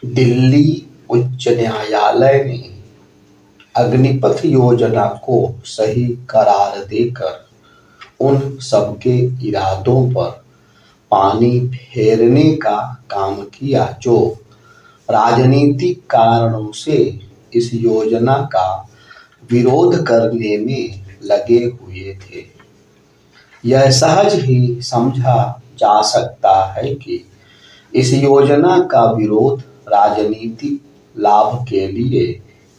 दिल्ली उच्च न्यायालय ने अग्निपथ योजना को सही करार देकर उन सबके इरादों पर पानी फेरने का काम किया जो राजनीतिक कारणों से इस योजना का विरोध करने में लगे हुए थे। यह सहज ही समझा जा सकता है कि इस योजना का विरोध राजनीतिक लाभ के लिए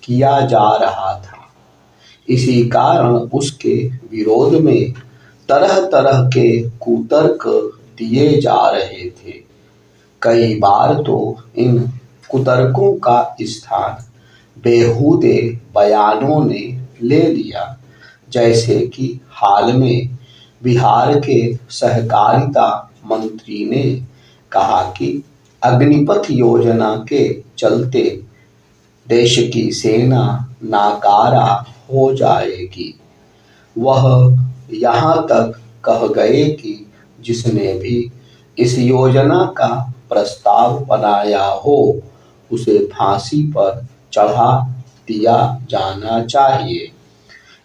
किया जा रहा था। इसी कारण उसके विरोध में तरह तरह के कुतर्क दिए जा रहे थे। कई बार तो इन कुतर्कों का स्थान बेहूदे बयानों ने ले लिया, जैसे कि हाल में बिहार के सहकारिता मंत्री ने कहा कि अग्निपथ योजना के चलते देश की सेना नाकारा हो जाएगी। वह यहाँ तक कह गए कि जिसने भी इस योजना का प्रस्ताव बनाया हो उसे फांसी पर चढ़ा दिया जाना चाहिए।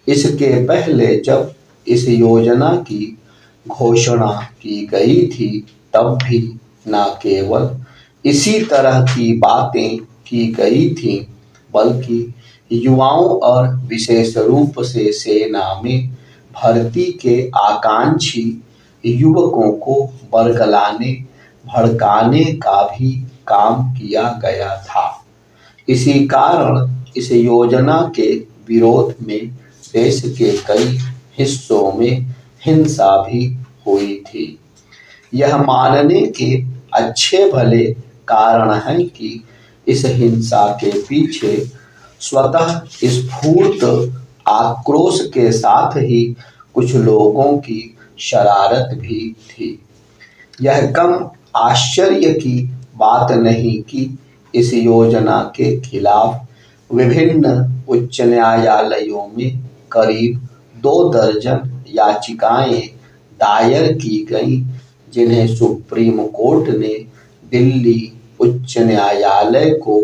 इसके पहले जब इस योजना की घोषणा की गई थी तब भी न केवल इसी तरह की बातें की गई थी, बल्कि युवाओं और विशेष रूप से सेना में भर्ती के आकांक्षी युवकों को बरगलाने भड़काने का भी काम किया गया था। इसी कारण इस योजना के विरोध में देश के कई हिस्सों में हिंसा भी हुई थी। यह मानने के अच्छे भले कारण हैं कि इस हिंसा के पीछे स्वतः स्फूर्त आक्रोश के साथ ही कुछ लोगों की शरारत भी थी। यह कम आश्चर्य की बात नहीं कि इस योजना के खिलाफ विभिन्न उच्च न्यायालयों में करीब 2 दर्जन याचिकाएं दायर की गईं, जिन्हें सुप्रीम कोर्ट ने दिल्ली उच्च न्यायालय को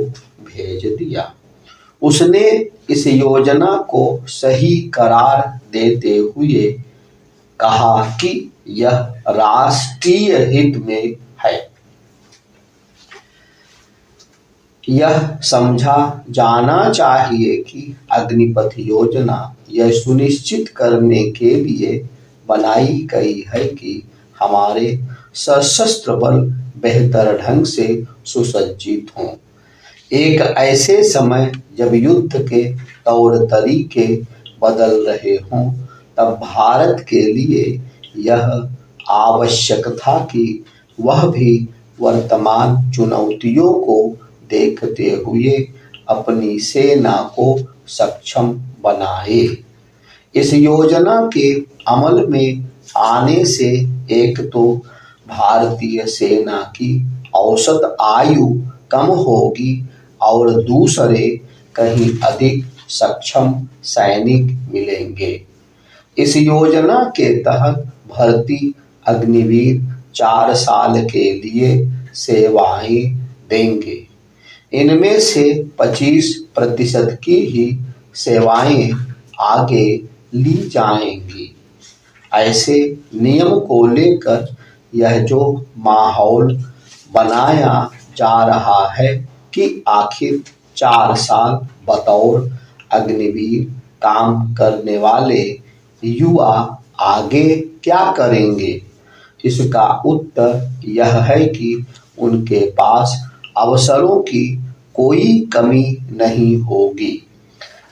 भेज दिया। उसने इस योजना को सही करार देते हुए कहा कि यह राष्ट्रीय हित में है। यह समझा जाना चाहिए कि अग्निपथ योजना यह सुनिश्चित करने के लिए बनाई गई है कि हमारे सशस्त्र बल बेहतर ढंग से सुसज्जित हों। एक ऐसे समय जब युद्ध के तौर तरीके बदल रहे हों, तब भारत के लिए यह आवश्यक था कि वह भी वर्तमान चुनौतियों को देखते हुए अपनी सेना को सक्षम बनाए। इस योजना के अमल में आने से एक तो भारतीय सेना की औसत आयु कम होगी और दूसरे कहीं अधिक सक्षम सैनिक मिलेंगे। इस योजना के तहत भर्ती अग्निवीर 4 साल के लिए सेवाएं देंगे। इनमें से 25% की ही सेवाएं आगे ली जाएंगी। ऐसे नियम को लेकर यह जो माहौल बनाया जा रहा है कि आखिर 4 साल बतौर अग्निवीर काम करने वाले युवा आगे क्या करेंगे, इसका उत्तर यह है कि उनके पास अवसरों की कोई कमी नहीं होगी।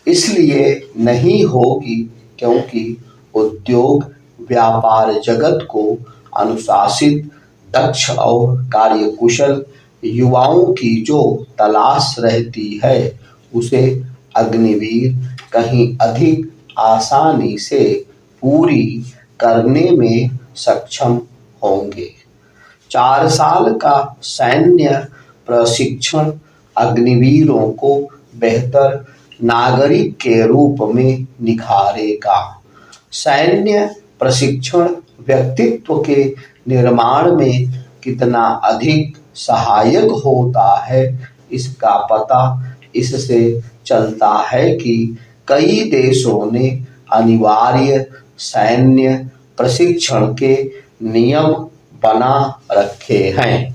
इसलिए नहीं होगी क्योंकि उद्योग व्यापार जगत को अनुशासित, दक्ष और कार्यकुशल युवाओं की जो तलाश रहती है, उसे अग्निवीर कहीं अधिक आसानी से पूरी करने में सक्षम होंगे। 4 साल का सैन्य प्रशिक्षण अग्निवीरों को बेहतर नागरिक के रूप में निखारेगा। सैन्य प्रशिक्षण व्यक्तित्व के निर्माण में कितना अधिक सहायक होता है, इसका पता इससे चलता है कि कई देशों ने अनिवार्य सैन्य प्रशिक्षण के नियम बना रखे हैं।